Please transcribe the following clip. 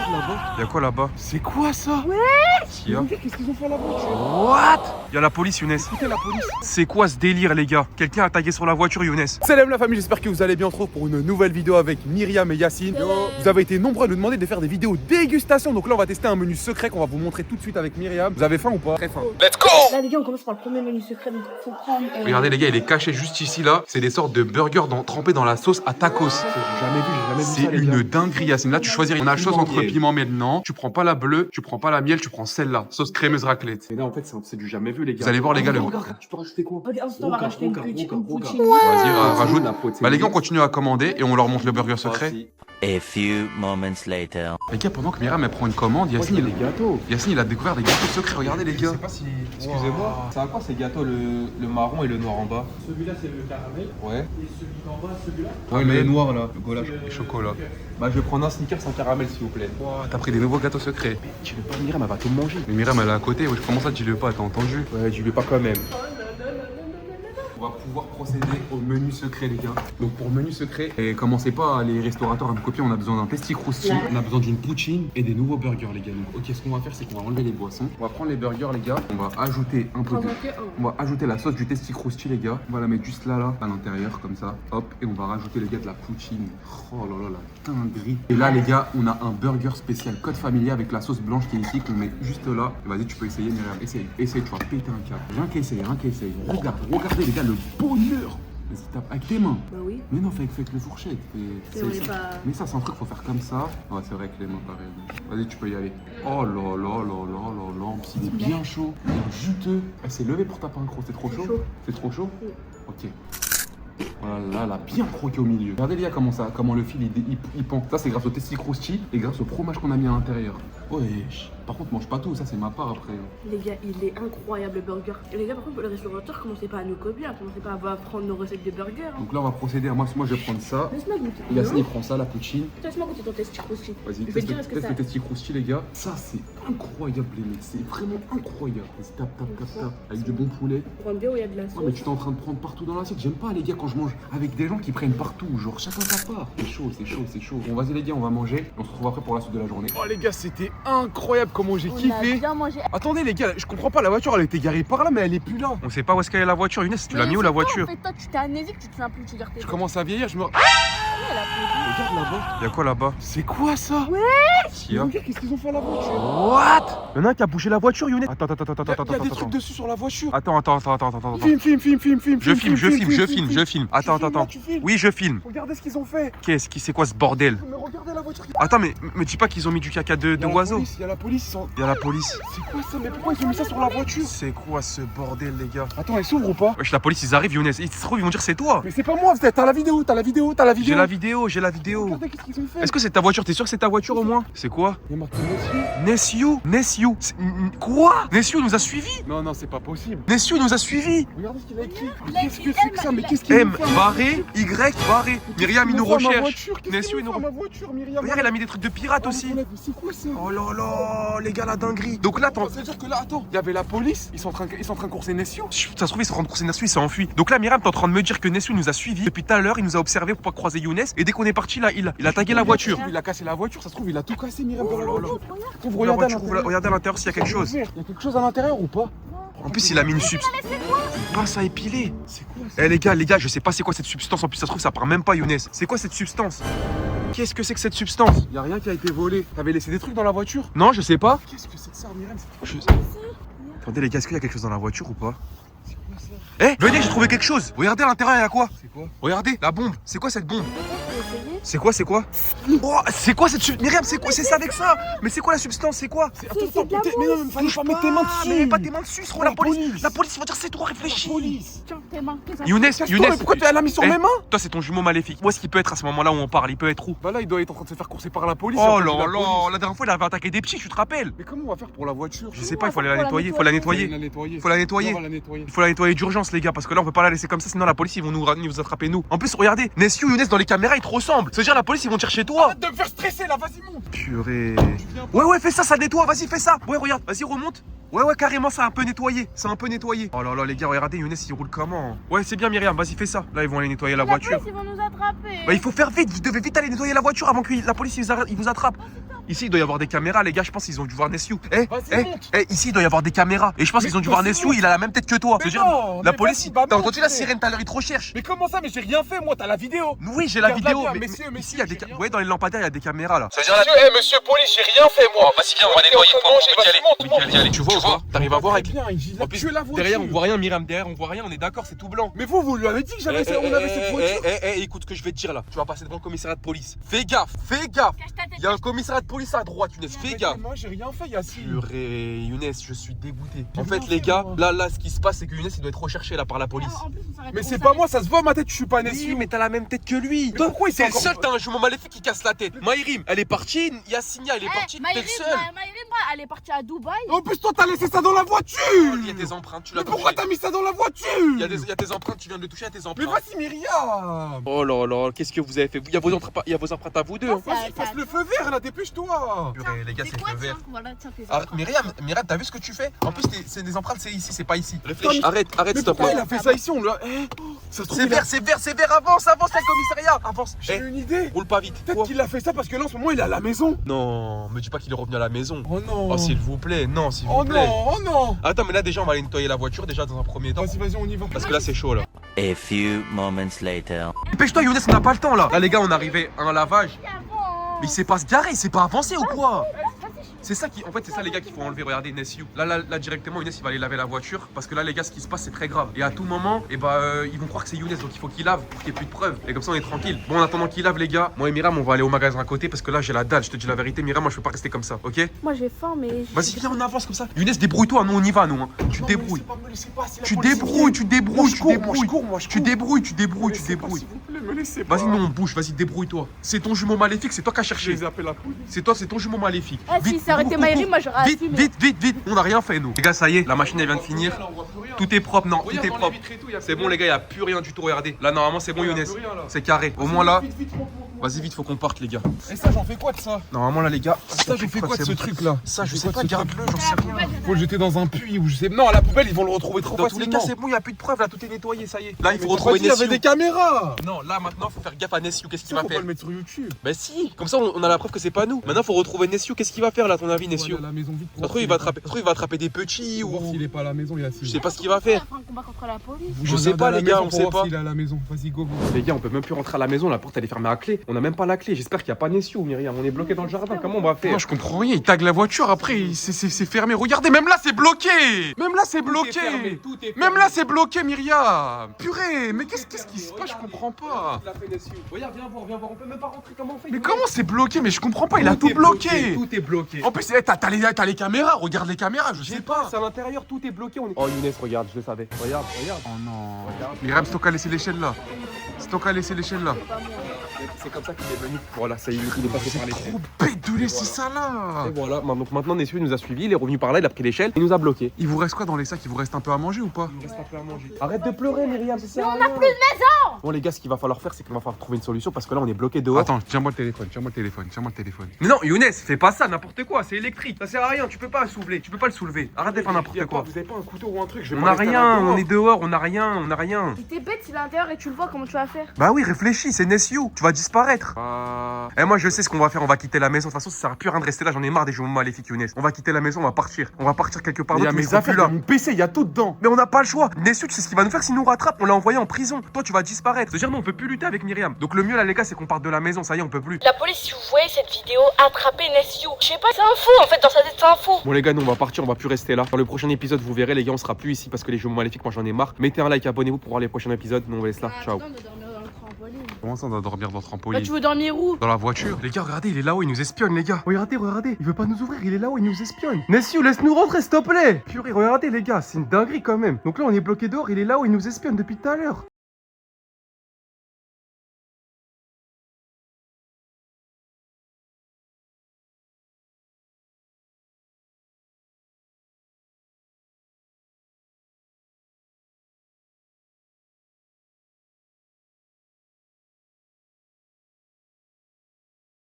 Regarde là-bas. Y'a quoi là-bas? C'est quoi ça? Ouais. Qu'est-ce qu'ils ont fait à la voiture? What? Y'a la police, Younes. Écoutez la police. C'est quoi ce délire, les gars? Quelqu'un a tagué sur la voiture, Younes. Salam la famille, j'espère que vous allez bien. On se retrouve pour une nouvelle vidéo avec Myriam et Yacine. Vous avez été nombreux à nous demander de faire des vidéos dégustation. Donc là, on va tester un menu secret qu'on va vous montrer tout de suite avec Myriam. Vous avez faim ou pas? Très faim. Let's go! Là, les gars, on commence par le premier menu secret. Donc, faut prendre. Regardez, les gars, il est caché juste ici, là. C'est des sortes de burgers trempés dans la sauce à tacos. J'ai jamais vu C'est ça, les gars. une dinguerie, Yacine. Là, tu choisis une chose entre piment miel. Non, tu prends pas la bleue, tu prends pas la miel, tu prends celle-là. Sauce crémeuse raclette. Mais là, en fait, c'est du jamais vu, les gars. Vous allez voir, les gars, le. Regarde, tu peux rajouter quoi? Regarde, ensuite, on va racheter une petite poutine. Vas-y, rajoute. La poutine. Bah, les gars, on continue à commander et on leur montre le burger secret. A few moments later. Les gars, pendant que Myriam elle prend une commande, Yacine, des gâteaux. il a découvert des gâteaux secrets. Regardez, les Je gars. sais pas si. Excusez-moi. C'est à quoi ces gâteaux, le marron et le noir en bas? Celui-là c'est le caramel Ouais. et celui d'en bas celui-là. Ouais, mais le noir là, le golache. Et chocolat. Bah, je vais prendre un sneaker sans caramel, s'il vous plaît. Wow, t'as pris des nouveaux gâteaux secrets. Tu veux pas Myriam, elle va tout manger. Mais Myriam, elle est à côté. Ouais, comment ça, dis-le pas, t'as entendu? Ouais, je lui pas quand même. On va pouvoir procéder au menu secret, les gars. Donc pour menu secret, et commencez pas les restaurateurs à me copier, on a besoin d'un testi croustillant, on a besoin d'une poutine et des nouveaux burgers, les gars. Donc, ok, ce qu'on va faire, c'est qu'on va enlever les boissons. On va prendre les burgers, les gars. On va ajouter un peu de... On va ajouter la sauce du testi croustillant, les gars. On va la mettre juste là, à l'intérieur, comme ça. Hop, et on va rajouter, les gars, de la poutine. Oh là là, la dinguerie. Et là, les gars, on a un burger spécial code familier avec la sauce blanche qui est ici, qu'on met juste là. Vas-y, tu peux essayer, Myriam. Essaye, tu vas péter un câble. Rien qu'essaye. Regardez, les gars, le bonheur. Vas-y, tape avec tes mains. Bah oui. Mais non, fais avec le fourchette. C'est vrai, pas. Mais ça, c'est un truc, faut faire comme ça. Ouais, c'est vrai que les mains, pareil. Vas-y, tu peux y aller. Oh là là là là là là. En plus, il est bien chaud, bien juteux. Elle s'est levée pour taper un croc. C'est trop chaud? C'est trop chaud? Oui. Ok. Voilà, là, bien croqué au milieu. Regardez, les gars, comment le fil il pend. Ça, c'est grâce au testi croustillant et grâce au fromage qu'on a mis à l'intérieur. Wesh. Par contre, mange pas tout, ça, c'est ma part après. Les gars, il est incroyable le burger. Et les gars, par contre, le restaurateur, commencez pas à nous copier, commencez pas à prendre nos recettes de burger. Donc là, on va procéder à moi, je vais prendre ça. Laisse-moi goûter. Yacine, il prend ça, la poutine. Laisse-moi goûter ton test croustillant. Vas-y, Je vais te dire, est-ce que teste ça. le testi croustillant, les gars. Ça, c'est incroyable, les mecs. C'est vraiment incroyable. Vas-y, tape. Avec du bon poulet. Prendre bien où il y a de la Ouais, sauce. mais tu t'es en train de prendre partout dans l'assiette. J'aime pas, les gars, quand je mange avec des gens qui prennent partout. Genre, chacun sa part. C'est chaud. Bon, vas-y, les gars, on va manger. On se retrouve après pour la suite de la journée. Oh, les gars, c'était incroyable comment j'ai kiffé. bien mangé. Attendez, les gars, je comprends pas. La voiture, elle était garée par là, mais elle est plus là. On sait pas où est-ce qu'elle est la voiture, Younes. Tu l'as mis où la voiture? En fait, toi, tu t'es amnésique, tu te souviens plus, tu gardes tes. Je commence à vieillir, je me. Regarde là-bas. Y'a quoi là-bas? C'est quoi ça? Y'a. Qu'est-ce qu'ils ont fait à la voiture? What? Y'en a un qui a bougé la voiture, Younes. Attends. Il y a des trucs dessus sur la voiture. Attends. Film. Je filme. Attends. Tu filmes. Oui, je filme. Regardez ce qu'ils ont fait. C'est quoi ce bordel? Mais regardez la voiture. Attends, mais me dis pas qu'ils ont mis du caca de oiseau. Il y a la police, ils sont. Y'a la police. C'est quoi ça? Mais pourquoi ils ont mis ça sur la voiture? C'est quoi ce bordel, les gars? Attends, elle s'ouvre ou pas? Wesh, la police, ils arrivent, Younes. Ils se trouvent, ils vont dire c'est toi. Mais c'est pas moi, t'as la vidéo. J'ai la vidéo. Regardez qu'est-ce qu'ils ont fait. Est-ce que c'est ta voiture? T'es sûr que c'est ta voiture au moins? C'est quoi? Il y a marqué monsieur. Nessiu. Quoi? Nessiu nous a suivis. Non, c'est pas possible. Nessiu nous a suivis. Regardez ce qu'il a écrit. Qu'est-ce que c'est que ça? Mais qu'est-ce qu'il M barré, Y barré. Myriam, il nous recherche. Nessiu, il nous ma voiture, Myriam. Regarde, il a mis des trucs de pirate aussi. C'est quoi ça? Oh là là, les gars, la dinguerie. Donc là, attends. Ça veut dire que là, attends, il y avait la police, ils sont en train de courser Nessiu. Ça se trouve, ils sont en train de courser Nessiu, il s'est enfui. Donc là, Myriam, t'es en train de me dire que Nessiu nous a suivis. Depuis tout à l'heure, il nous a observé pour pas croiser Younes. Et dès qu'on est parti, là, il a tagué la voiture. Il a cassé la voiture, ça se trouve, il a tout cassé, Myriam. Ouvre la voiture, regardez à l'intérieur s'il y a quelque chose. Il y a quelque chose à l'intérieur ou pas? En plus, il a mis une substance. Pince à épiler. C'est quoi ça? Eh les gars, je sais pas c'est quoi cette substance. En plus, ça se trouve, ça part même pas, Younes. C'est quoi cette substance? Qu'est-ce que c'est que cette substance? Il y a rien qui a été volé. T'avais laissé des trucs dans la voiture? Non, je sais pas. Qu'est-ce que c'est que ça, Myriam? Attendez, les gars, est-ce qu'il y a quelque chose dans la voiture ou pas? C'est quoi ça? Eh, venez, j'ai trouvé quelque chose. Regardez à l'intérieur, il y a quoi? C'est quoi? Regardez, la bombe. C'est quoi cette bombe? C'est quoi? Oh, c'est quoi cette substance? Myriam, c'est quoi? C'est ça avec ça? Mais c'est quoi la substance? C'est quoi? Attends, mais non, fallait pas mettre tes mains dessus. Mais pas tes mains dessus, c'est trop la police. La police, ils vont dire c'est toi, réfléchis. Police. Tiens, tes mains. Younes, Pourquoi tu l'as mis sur mes mains? Toi, c'est ton jumeau maléfique. Où est-ce qu'il peut être à ce moment-là où on parle? Il peut être où? Bah là, il doit être en train de se faire courser par la police. Oh là là, la dernière fois, il avait attaqué des petits, tu te rappelles? Mais comment on va faire pour la voiture? Je sais pas, il faut aller la nettoyer. Il faut la nettoyer. Faut la nettoyer. On va la nettoyer. Il faut la nettoyer d'urgence, les gars, parce que là, on peut pas la laisser comme ça, sinon la police, ils vont nous attraper, nous. En plus, regardez, Nessiu, Younes, dans les caméras, ils te ressemblent. C'est-à-dire, la police, ils vont te chercher toi. Arrête de me faire stresser là, vas-y, monte. Purée. Ouais, fais ça nettoie, vas-y, fais ça. Ouais, regarde, vas-y, remonte. Ouais, carrément, c'est un peu nettoyé. Oh là là, les gars, regardez, Younes, il roule comment? Ouais, c'est bien, Myriam, vas-y, fais ça. Là, ils vont aller nettoyer la voiture. Ils vont nous attraper. Bah, il faut faire vite, vous devez vite aller nettoyer la voiture avant que la police, ils vous attrape. Ici, il doit y avoir des caméras, les gars. Je pense qu'ils ont dû voir Nessiou. Vas-y, monte. Ici, il doit y avoir des caméras. Et je pense qu'ils ont dû voir Nessiou. Il a la même tête que toi. Mais Je veux dire, non, la mais police, vas-y, bah t'as monte, entendu la mais- sirène tout à l'heure, ils te recherchent. Mais comment ça? Mais j'ai rien fait, moi, t'as la vidéo. Oui, j'ai la Regarde-la vidéo. bien, Mais messieurs, ici, il y a des j'ai rien Vous voyez, dans les lampadaires, il y a des caméras là. Monsieur police, j'ai rien fait, moi. Vas-y, viens, on va nettoyer. Vas-y, tu vois ou pas? T'arrives à voir avec. Bien, il a En plus, tué la voiture. derrière, on voit rien, Myriam. Derrière, on voit rien. On est d'accord, c'est tout blanc. Mais vous lui avez dit que on avait cette voiture. Écoute ce que je vais te dire là. Tu vas passer devant le commissariat de police. Fais gaffe, fais gaffe. Il y a un commissariat de police à droite, Younes. Fais gaffe. Moi, j'ai rien fait, Yacine. Purée, Younes, je suis dégoûté. En J'ai fait, rien les fait, gars, moi. là, ce qui se passe, c'est que Younes, il doit être recherché là par la police. En plus, on s'arrête- Mais on c'est s'arrête- pas moi, ça se voit ma tête, je suis pas Oui, Nessiou. mais t'as la même tête que lui. Mais pourquoi il T'es s'est le encore- seul, t'as un jumeau maléfique qui casse la tête. Maïrim, elle est partie. Yassinia, elle est partie. T'es le seul. Maïrim, elle est partie à Dubaï. En plus, toi, t'as laissé ça dans la voiture. Il y a tes empreintes, tu l'as Mais pourquoi touché. t'as mis ça dans la voiture? Il y a tes empreintes, tu viens de le toucher à tes Mais empreintes. vas-y, Myriam. Oh là là, qu'est-ce que vous avez fait? Il y a vos empreintes à vous deux. hein. Vas-y, passe le feu vert, là, dépêche-toi. Purée, les gars, c'est quoi, le vert. tiens, voilà, tiens, tes Ah, empreintes. Myriam, t'as vu ce que tu fais? En plus, c'est des empreintes, c'est ici, c'est pas ici. Réfléchis. mais- Arrête, Mais s'il te pourquoi plaît. il a fait ça ici? On l'a. Ça se trouve, C'est il a- vert, c'est vert, avance, là, le commissariat. Avance. J'ai une idée. Roule pas vite. Peut-être Quoi qu'il a fait ça parce que là, en ce moment, il est à la maison. Non, me dis pas qu'il est revenu à la maison. Oh non. Oh, s'il vous plaît, non, s'il vous Oh plaît. non, oh non. Attends, mais là, déjà, on va aller nettoyer la voiture, déjà, dans un premier temps. Vas-y, on y va. Parce que là, c'est chaud, là. A few moments later. Dépêche-toi, Younes, on n'a pas le temps, là. Là, les gars, on est arrivé à un lavage. Mais il sait pas se garer, il sait pas avancer ou quoi? C'est ça qui, en fait, c'est ça les gars qu'il faut enlever. Regardez, Nessiou. Là, directement, Younes il va aller laver la voiture parce que là, les gars, ce qui se passe, c'est très grave. Et à tout moment, ils vont croire que c'est Younes, donc il faut qu'il lave pour qu'il n'y ait plus de preuves. Et comme ça, on est tranquille. Bon, en attendant qu'il lave, les gars, moi et Myriam, on va aller au magasin à côté parce que là, j'ai la dalle. Je te dis la vérité, Myriam, moi, je peux pas rester comme ça, ok? Moi, j'ai faim, mais. Vas-y, viens, on avance comme ça. Younes, débrouille-toi, nous, on y va, nous. Hein. Tu te débrouilles. Tu débrouilles, tu débrouilles, tu débrouilles. Tu débrouilles, tu débrouilles, tu débrouilles. S'il vous plaît, me laissez pas. Vas-y, non, on bouge, vas-y, débrouille-toi. C'est ton jumeau maléfique, c'est toi qui as Je cherché. les appelle la police. C'est ton jumeau maléfique. Ah, si ça aurait été Maïrim, moi, j'aurais Vite, assumé. vite, on n'a rien fait nous. Les gars, ça y est, la machine elle vient de finir. Tout est propre, non, tout est propre. C'est bon les gars, il n'y a plus rien du tout, regardez. Là normalement c'est bon Younes, c'est carré. Au moins là, vas-y vite, faut qu'on parte les gars. Et ça, j'en fais quoi de ça? Normalement là les gars, Ça, j'en fais quoi de ce truc là? Ça je sais pas, garde-le, j'en sais rien. Faut le jeter dans un puits ou je sais. Non, à la poubelle, ils vont le retrouver trop Dans tous les facilement. cas c'est bon, il n'y a plus de preuves là, tout est nettoyé, ça y est. Là il faut Mais retrouver t'as pas dit, il y avait Nessiou. des caméras. Non, là maintenant faut faire gaffe à Nessiou, qu'est-ce qu'il Ça, va faut pas faire? le mettre sur YouTube. Bah si, comme ça on a la preuve que c'est pas nous. Maintenant faut retrouver Nessiou, qu'est-ce qu'il va faire là à ton avis Nessiou? Faut aller à la maison vite. Ça se trouve il va attraper des petits Pour voir ou... s'il est pas à la maison, Yacine. Je sais pas ce qu'il va faire. On va faire un combat contre la police. Je sais pas, les gars, on sait pas. S'il est à la maison. Vas-y, go. Les gars, on peut même plus rentrer à la maison, la porte elle est fermée à clé. On a même pas la clé. J'espère qu'il n'y a pas Nessiou, Myriam. On est bloqué dans le jardin. Comment on va faire? Moi, je comprends rien. Il tag la voiture. Après, c'est fermé. Regardez, même là, c'est bloqué. Même là, c'est bloqué. Même là, c'est bloqué, Myriam. Purée, mais qu'est-ce qui se passe? Je comprends pas. Regarde, viens voir, on peut même pas rentrer, comment on fait? Mais comment c'est bloqué? Mais je comprends pas. Il a tout bloqué. Tout est bloqué. En plus, t'as les caméras. Regarde les caméras. Je sais pas. C'est à l'intérieur, tout est bloqué. Oh Younes, regarde, je le savais. Regarde. Oh non. Myriam, c'est toi qui as laissé l'échelle là. C'est toi qui as laissé l'échelle là. C'est comme ça qu'il est venu. Voilà, ça y est, il est passé par l'échelle. Trop bête de laisser ça là. Et voilà, donc maintenant Nessiou nous a suivis, il est revenu par là, il a pris l'échelle, il nous a bloqué. Il vous reste quoi dans les sacs? Il vous reste un peu à manger ou pas? Il reste un peu à manger. Arrête de pleurer, Myriam, ça sert à rien. On a plus de maison. Bon les gars, ce qu'il va falloir faire, c'est qu'il va falloir trouver une solution parce que là on est bloqué dehors. Attends, tiens-moi le téléphone. Mais non, Younes, fais pas ça, n'importe quoi, c'est électrique. Ça sert à rien, tu peux pas soulever, tu peux pas le soulever. Arrête de faire n'importe quoi. Vous avez pas un couteau ou un truc? On a rien, on est dehors, on a rien. Si t'es bête, s'il est à l'intérieur et tu le vois, comment tu vas faire? Bah oui, réfléchis, c'est Nessiou, tu vas disparaître. Et moi je sais ce qu'on va faire, on va quitter la maison. De toute façon, ça sert à plus rien de rester là, j'en ai marre des jumeaux maléfiques, Younes. On va quitter la maison, on va partir. On va partir quelque part Il y a d'autre. mais mes ils seront affaires, plus il y a là. mon PC, il y a tout dedans. Mais on n'a pas le choix. Nessiou, tu sais ce qu'il va nous faire s'il nous rattrape. On l'a envoyé en prison. Toi, tu vas disparaître. C'est-à-dire, nous, on peut plus lutter avec Myriam. Donc, le mieux, là, les gars, c'est qu'on parte de la maison. Ça y est, on peut plus. La police, si vous voyez cette vidéo, attrapez Nessiou. Je sais pas, c'est un fou en fait, dans sa tête, c'est un fou. Bon, les gars, nous, on va partir. On va plus rester là. Dans le prochain épisode, vous verrez, les gars, on sera plus ici parce que les jumeaux maléfiques, moi, j'en ai marre. Mettez un like, abonnez-vous pour voir les prochains épisodes. Nous, on va laisser là. Ciao. Comment ça, on doit dormir dans le Bah, trampoline? tu veux dormir où? Dans la voiture? Les gars, regardez, il est là-haut, il nous espionne, les gars. Regardez. Il veut pas nous ouvrir, il est là-haut, il nous espionne. Nessiou, laisse-nous rentrer, s'il te plaît. Purée, regardez, les gars, c'est une dinguerie quand même. Donc là, on est bloqué dehors, il est là-haut, il nous espionne depuis tout à l'heure.